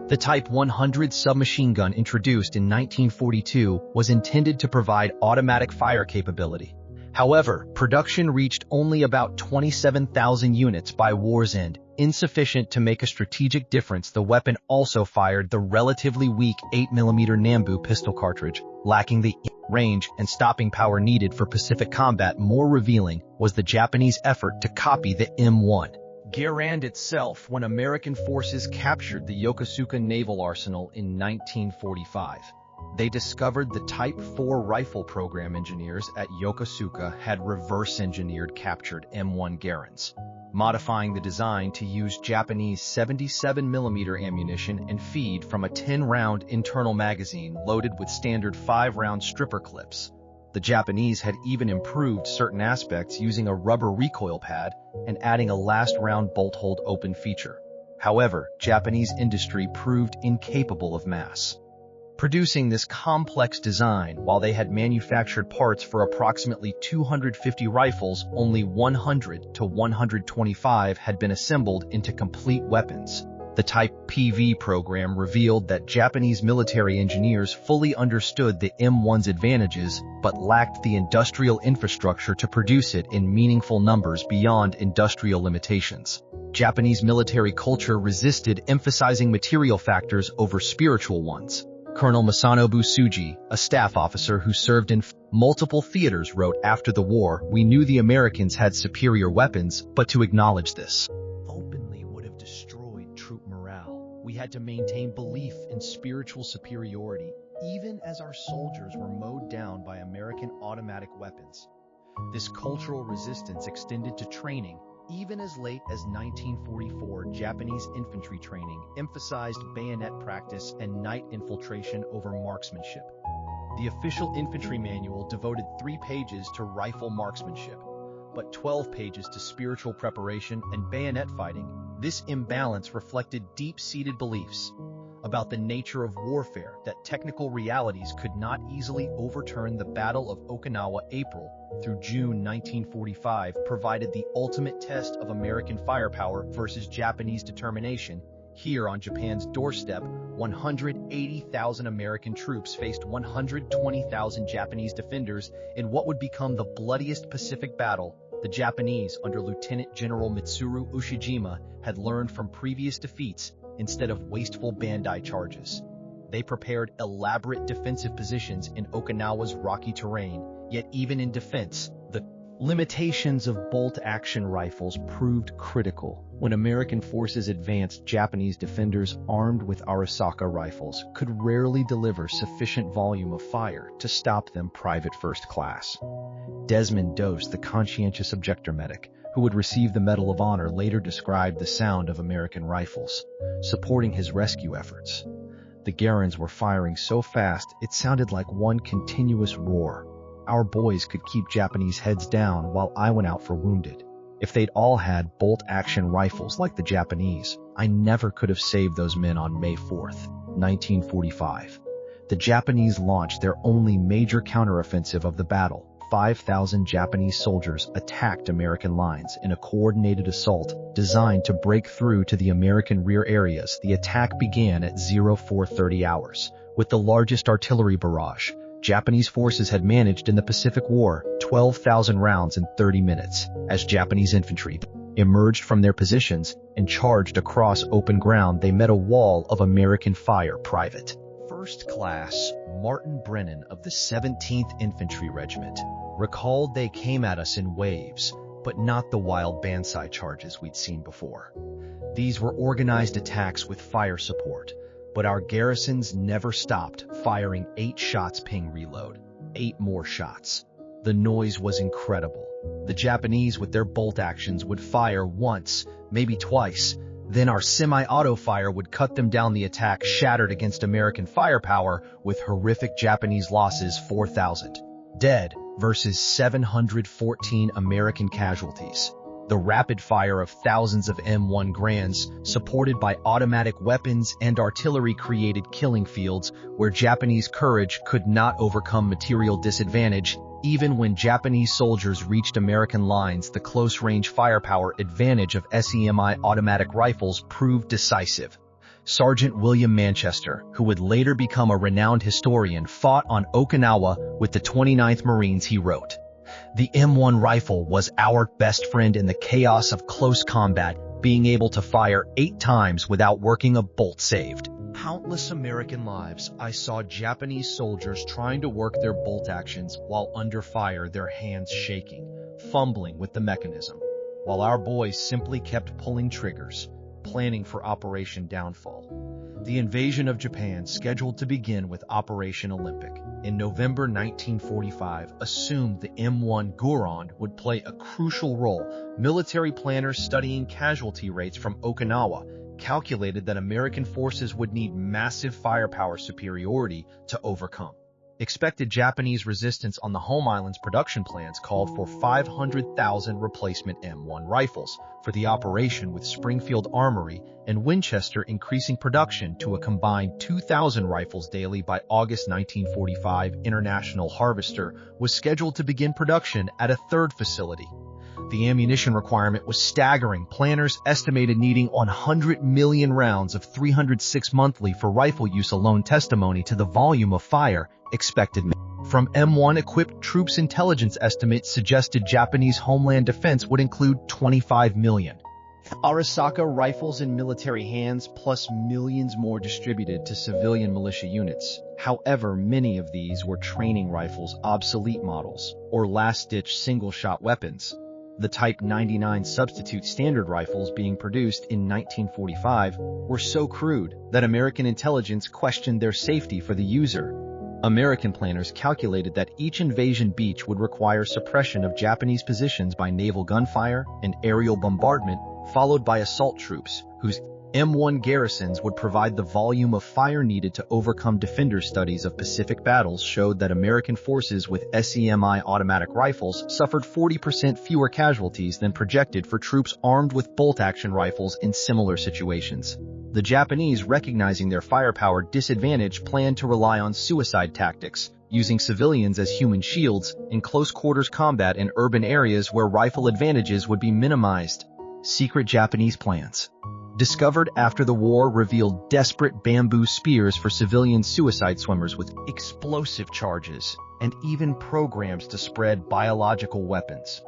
The Type 100 submachine gun, introduced in 1942, was intended to provide automatic fire capability. However, production reached only about 27,000 units by war's end, insufficient to make a strategic difference. The weapon also fired the relatively weak 8mm Nambu pistol cartridge, lacking the range and stopping power needed for Pacific combat. More revealing was the Japanese effort to copy the M1 Garand itself when American forces captured the Yokosuka Naval Arsenal in 1945. They discovered the Type 4 rifle program engineers at Yokosuka had reverse-engineered captured M1 Garands, modifying the design to use Japanese 77mm ammunition and feed from a 10-round internal magazine loaded with standard 5-round stripper clips. The Japanese had even improved certain aspects using a rubber recoil pad and adding a last-round bolt-hold open feature. However, Japanese industry proved incapable of mass producing this complex design. While they had manufactured parts for approximately 250 rifles, only 100 to 125 had been assembled into complete weapons. The Type PV program revealed that Japanese military engineers fully understood the M1's advantages but lacked the industrial infrastructure to produce it in meaningful numbers beyond industrial limitations. Japanese military culture resisted emphasizing material factors over spiritual ones. Colonel Masanobu Tsuji, a staff officer who served in multiple theaters, wrote after the war, "We knew the Americans had superior weapons, but to acknowledge this openly would have destroyed troop morale. We had to maintain belief in spiritual superiority, even as our soldiers were mowed down by American automatic weapons." This cultural resistance extended to training. Even as late as 1944, Japanese infantry training emphasized bayonet practice and night infiltration over marksmanship. The official infantry manual devoted 3 pages to rifle marksmanship, but 12 pages to spiritual preparation and bayonet fighting. This imbalance reflected deep-seated beliefs about the nature of warfare that technical realities could not easily overturn. The Battle of Okinawa, April through June 1945, provided the ultimate test of American firepower versus Japanese determination. Here on Japan's doorstep, 180,000 American troops faced 120,000 Japanese defenders in what would become the bloodiest Pacific battle. The Japanese, under Lieutenant General Mitsuru Ushijima, had learned from previous defeats. Instead of wasteful banzai charges, they prepared elaborate defensive positions in Okinawa's rocky terrain. Yet even in defense, the limitations of bolt-action rifles proved critical. When American forces advanced, Japanese defenders armed with Arisaka rifles could rarely deliver sufficient volume of fire to stop them. Private First Class Desmond Doss, the conscientious objector medic, who would receive the Medal of Honor, later described the sound of American rifles supporting his rescue efforts. The Garands were firing so fast it sounded like one continuous roar. Our boys could keep Japanese heads down while I went out for wounded. If they'd all had bolt-action rifles like the Japanese, I never could have saved those men. On May 4th, 1945, the Japanese launched their only major counteroffensive of the battle. 5,000 Japanese soldiers attacked American lines in a coordinated assault designed to break through to the American rear areas. The attack began at 0430 hours with the largest artillery barrage Japanese forces had managed in the Pacific War, 12,000 rounds in 30 minutes, as Japanese infantry emerged from their positions and charged across open ground. They met a wall of American fire. Private First Class Martin Brennan of the 17th Infantry Regiment recalled, "They came at us in waves, but not the wild banzai charges we'd seen before. These were organized attacks with fire support, but our garrisons never stopped firing. 8 shots ping reload, 8 more shots. The noise was incredible. The Japanese with their bolt actions would fire once, maybe twice, then our semi-auto fire would cut them down. The attack shattered against American firepower with horrific Japanese losses, 4,000 dead versus 714 American casualties. The rapid fire of thousands of M1 Garands, supported by automatic weapons and artillery, created killing fields where Japanese courage could not overcome material disadvantage. Even when Japanese soldiers reached American lines, the close-range firepower advantage of SEMI automatic rifles proved decisive. Sergeant William Manchester, who would later become a renowned historian, fought on Okinawa with the 29th Marines. He wrote, "The M1 rifle was our best friend in the chaos of close combat. Being able to fire 8 times without working a bolt saved countless American lives." I saw Japanese soldiers trying to work their bolt actions while under fire, their hands shaking, fumbling with the mechanism. while our boys simply kept pulling triggers, planning for Operation Downfall. The invasion of Japan, scheduled to begin with Operation Olympic in November 1945, assumed the M1 Garand would play a crucial role. Military planners studying casualty rates from Okinawa calculated that American forces would need massive firepower superiority to overcome. Expected Japanese resistance on the home island's production plans called for 500,000 replacement M1 rifles for the operation, with Springfield Armory and Winchester increasing production to a combined 2,000 rifles daily by August 1945. International Harvester was scheduled to begin production at a third facility. The ammunition requirement was staggering. Planners estimated needing 100 million rounds of 306 monthly for rifle use alone, testimony to the volume of fire expected. From M1 equipped troops, intelligence estimates suggested Japanese homeland defense would include 25 million Arisaka rifles in military hands, plus millions more distributed to civilian militia units. However, many of these were training rifles, obsolete models, or last-ditch single-shot weapons. The Type 99 substitute standard rifles being produced in 1945 were so crude that American intelligence questioned their safety for the user. American planners calculated that each invasion beach would require suppression of Japanese positions by naval gunfire and aerial bombardment, followed by assault troops, whose M1 garrisons would provide the volume of fire needed to overcome. Defender studies of Pacific battles showed that American forces with SEMI automatic rifles suffered 40% fewer casualties than projected for troops armed with bolt-action rifles in similar situations. The Japanese, recognizing their firepower disadvantage, planned to rely on suicide tactics, using civilians as human shields in close-quarters combat in urban areas where rifle advantages would be minimized. Secret Japanese plans, discovered after the war, revealed desperate bamboo spears for civilian suicide swimmers with explosive charges, and even programs to spread biological weapons.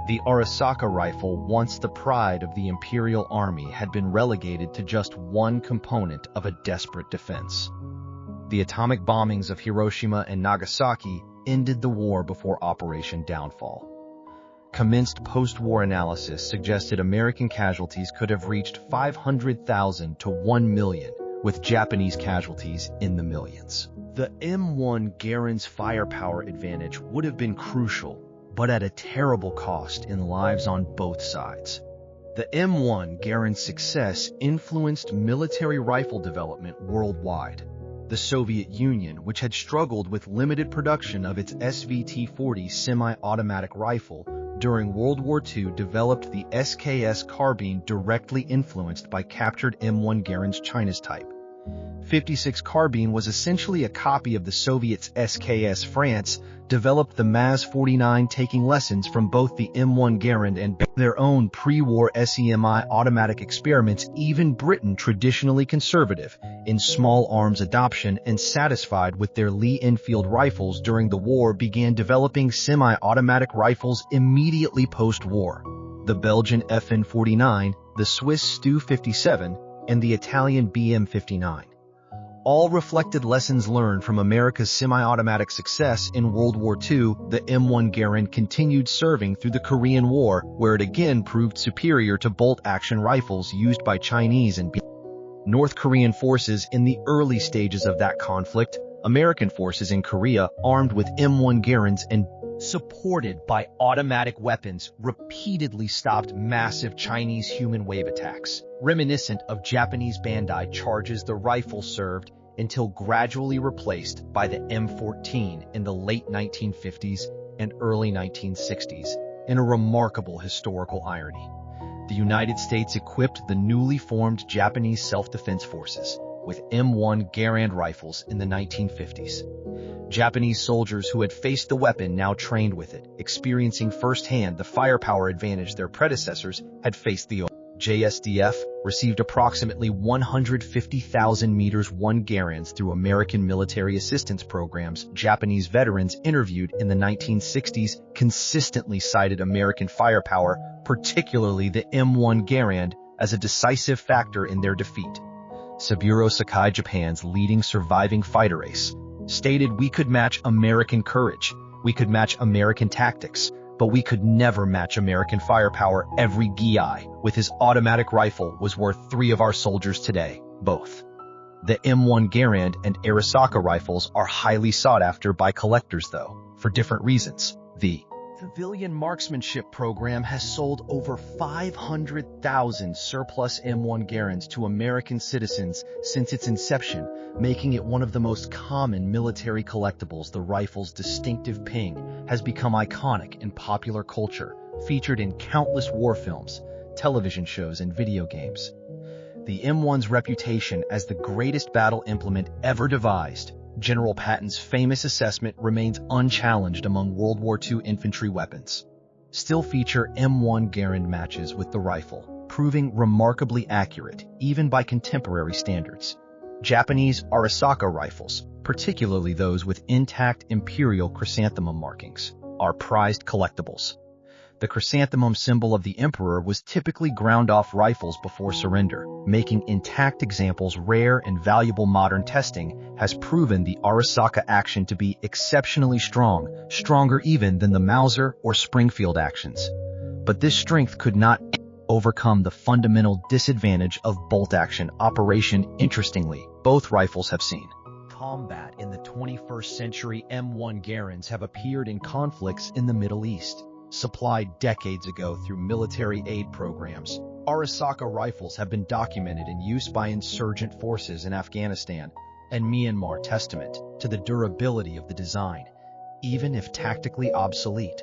The Arisaka rifle, once the pride of the Imperial Army, had been relegated to just one component of a desperate defense. The atomic bombings of Hiroshima and Nagasaki ended the war before Operation Downfall. Commenced post-war analysis suggested American casualties could have reached 500,000 to 1 million, with Japanese casualties in the millions. The M1 Garand's firepower advantage would have been crucial, but at a terrible cost in lives on both sides. The M1 Garand's success influenced military rifle development worldwide. The Soviet Union, which had struggled with limited production of its SVT-40 semi-automatic rifle during World War II, developed the SKS carbine, directly influenced by captured M1 Garand's China's Type 56 carbine was essentially a copy of the Soviets' SKS. France developed the MAZ-49, taking lessons from both the M1 Garand and their own pre-war SEMI automatic experiments. Even Britain, traditionally conservative in small arms adoption and satisfied with their Lee Enfield rifles during the war, began developing semi-automatic rifles immediately post-war. The Belgian FN-49, the Swiss Stu-57, and the Italian BM-59 all reflected lessons learned from America's semi-automatic success in World War II. The M1 Garand continued serving through the Korean War, where it again proved superior to bolt-action rifles used by Chinese and North Korean forces. In the early stages of that conflict, American forces in Korea, armed with M1 Garands and supported by automatic weapons, repeatedly stopped massive Chinese human wave attacks. Reminiscent of Japanese banzai charges, the rifle served until gradually replaced by the M14 in the late 1950s and early 1960s. In a remarkable historical irony, the United States equipped the newly formed Japanese Self-Defense Forces with M1 Garand rifles in the 1950s. Japanese soldiers who had faced the weapon now trained with it, experiencing firsthand the firepower advantage their predecessors had faced. The JSDF received approximately 150,000 meters M1 Garands through American military assistance programs. Japanese veterans interviewed in the 1960s consistently cited American firepower, particularly the M1 Garand, as a decisive factor in their defeat. Saburo Sakai, Japan's leading surviving fighter ace, stated, "We could match American courage. We could match American tactics. but we could never match American firepower. Every GI with his automatic rifle was worth 3 of our soldiers today, both. The M1 Garand and Arisaka rifles are highly sought after by collectors, though, for different reasons. The civilian marksmanship program has sold over 500,000 surplus M1 Garands to American citizens since its inception, making it one of the most common military collectibles. The rifle's distinctive ping has become iconic in popular culture, featured in countless war films, television shows, and video games. The M1's reputation as the greatest battle implement ever devised, General Patton's famous assessment, remains unchallenged among World War II infantry weapons. Still feature M1 Garand matches with the rifle, proving remarkably accurate even by contemporary standards. Japanese Arisaka rifles, particularly those with intact imperial chrysanthemum markings, are prized collectibles. The chrysanthemum symbol of the emperor was typically ground off rifles before surrender, making intact examples rare and valuable. Modern testing has proven the Arisaka action to be exceptionally strong, stronger even than the Mauser or Springfield actions. But this strength could not overcome the fundamental disadvantage of bolt action operation. Interestingly, both rifles have seen combat in the 21st century. M1 Garands have appeared in conflicts in the Middle East. Supplied decades ago through military aid programs, Arisaka rifles have been documented in use by insurgent forces in Afghanistan and Myanmar, testament to the durability of the design, even if tactically obsolete.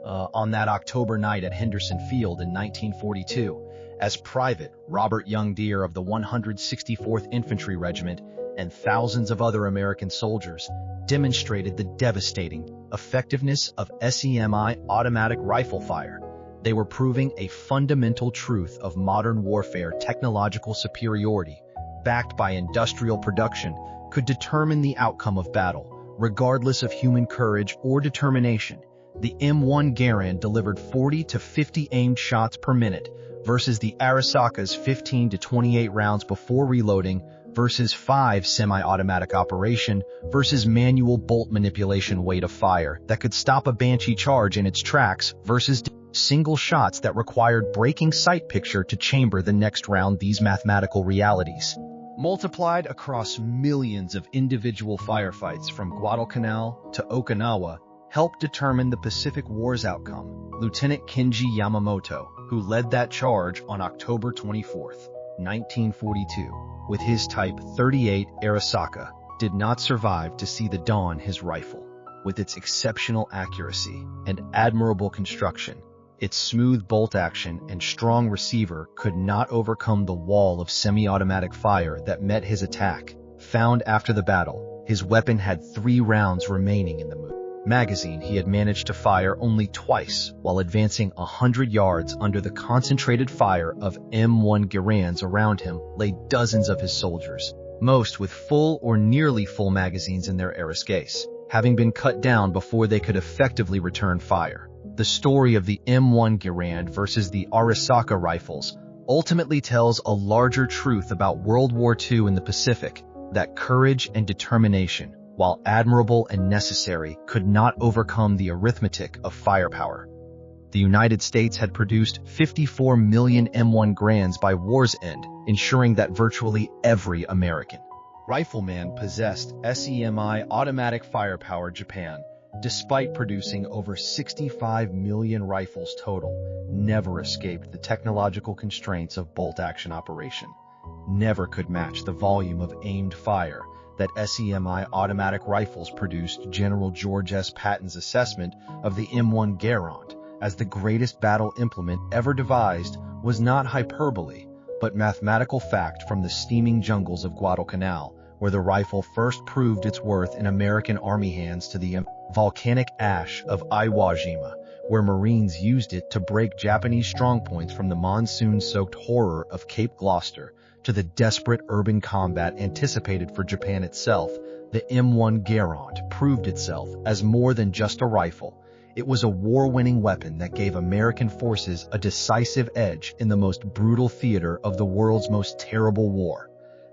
On that October night at Henderson Field in 1942, as Private Robert Young Deere of the 164th Infantry Regiment and thousands of other American soldiers demonstrated the devastating effectiveness of SEMI automatic rifle fire, they were proving a fundamental truth of modern warfare. Technological superiority, backed by industrial production, could determine the outcome of battle, regardless of human courage or determination. The M1 Garand delivered 40 to 50 aimed shots per minute versus the Arisaka's 15 to 28 rounds before reloading, versus 5 semi-automatic operation, versus manual bolt manipulation. Weight of fire that could stop a Banshee charge in its tracks, versus single shots that required breaking sight picture to chamber the next round. These mathematical realities, multiplied across millions of individual firefights from Guadalcanal to Okinawa, helped determine the Pacific War's outcome. Lieutenant Kenji Yamamoto, who led that charge on October 24, 1942, with his Type 38 Arisaka, did not survive to see the dawn. His rifle, with its exceptional accuracy and admirable construction, its smooth bolt action and strong receiver, could not overcome the wall of semi-automatic fire that met his attack. Found after the battle, his weapon had 3 rounds remaining in the magazine. He had managed to fire only twice while advancing 100 yards. Under the concentrated fire of M1 Garands around him lay dozens of his soldiers, most with full or nearly full magazines in their Arisakes, having been cut down before they could effectively return fire. The story of the M1 Garand versus the Arisaka rifles ultimately tells a larger truth about World War II in the Pacific, that courage and determination, while admirable and necessary, could not overcome the arithmetic of firepower. The United States had produced 54 million M1 Garands by war's end, ensuring that virtually every American rifleman possessed SEMI automatic firepower. Japan, despite producing over 65 million rifles total, never escaped the technological constraints of bolt-action operation. Never could match the volume of aimed fire that SEMI automatic rifles produced. General George S. Patton's assessment of the M1 Garand as the greatest battle implement ever devised was not hyperbole, but mathematical fact. From the steaming jungles of Guadalcanal, where the rifle first proved its worth in American Army hands, to the volcanic ash of Iwo Jima, where Marines used it to break Japanese strongpoints, from the monsoon-soaked horror of Cape Gloucester to the desperate urban combat anticipated for Japan itself, the M1 Garand proved itself as more than just a rifle. It was a war-winning weapon that gave American forces a decisive edge in the most brutal theater of the world's most terrible war.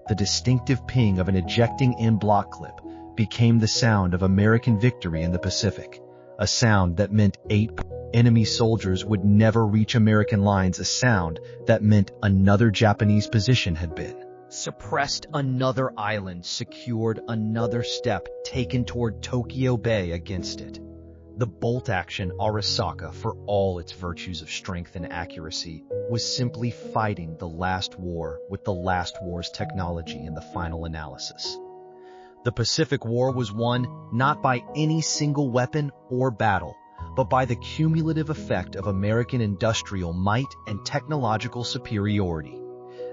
The distinctive ping of an ejecting in bloc clip became the sound of American victory in the Pacific, a sound that meant 8 enemy soldiers would never reach American lines, a sound that meant another Japanese position had been suppressed, another island secured, another step taken toward Tokyo Bay against it. The bolt-action Arisaka, for all its virtues of strength and accuracy, was simply fighting the last war with the last war's technology in the final analysis. The Pacific War was won not by any single weapon or battle, but by the cumulative effect of American industrial might and technological superiority.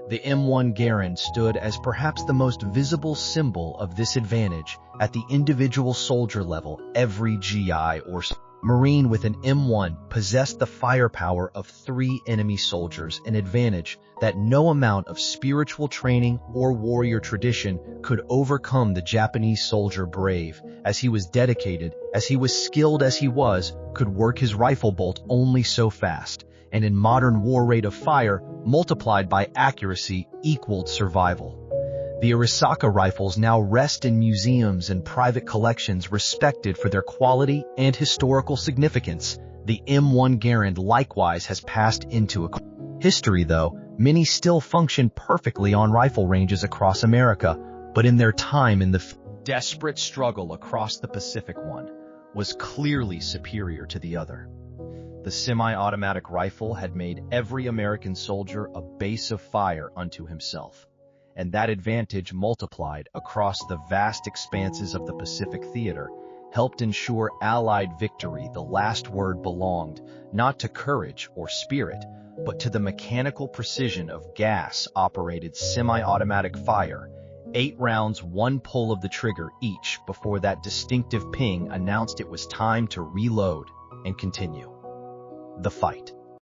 The M1 Garand stood as perhaps the most visible symbol of this advantage at the individual soldier level. Every GI or Marine with an M1 possessed the firepower of 3 enemy soldiers, an advantage that no amount of spiritual training or warrior tradition could overcome. The Japanese soldier, brave as he was, dedicated as he was, skilled as he was, could work his rifle bolt only so fast, and in modern war, rate of fire multiplied by accuracy equaled survival. The Arisaka rifles now rest in museums and private collections, respected for their quality and historical significance. The M1 Garand likewise has passed into history, though many still function perfectly on rifle ranges across America, but in their time in the desperate struggle across the Pacific, one was clearly superior to the other. The semi-automatic rifle had made every American soldier a base of fire unto himself, and that advantage, multiplied across the vast expanses of the Pacific theater, helped ensure Allied victory. The last word belonged not to courage or spirit, but to the mechanical precision of gas-operated semi-automatic fire. 8 rounds, 1 pull of the trigger each before that distinctive ping announced it was time to reload and continue the fight.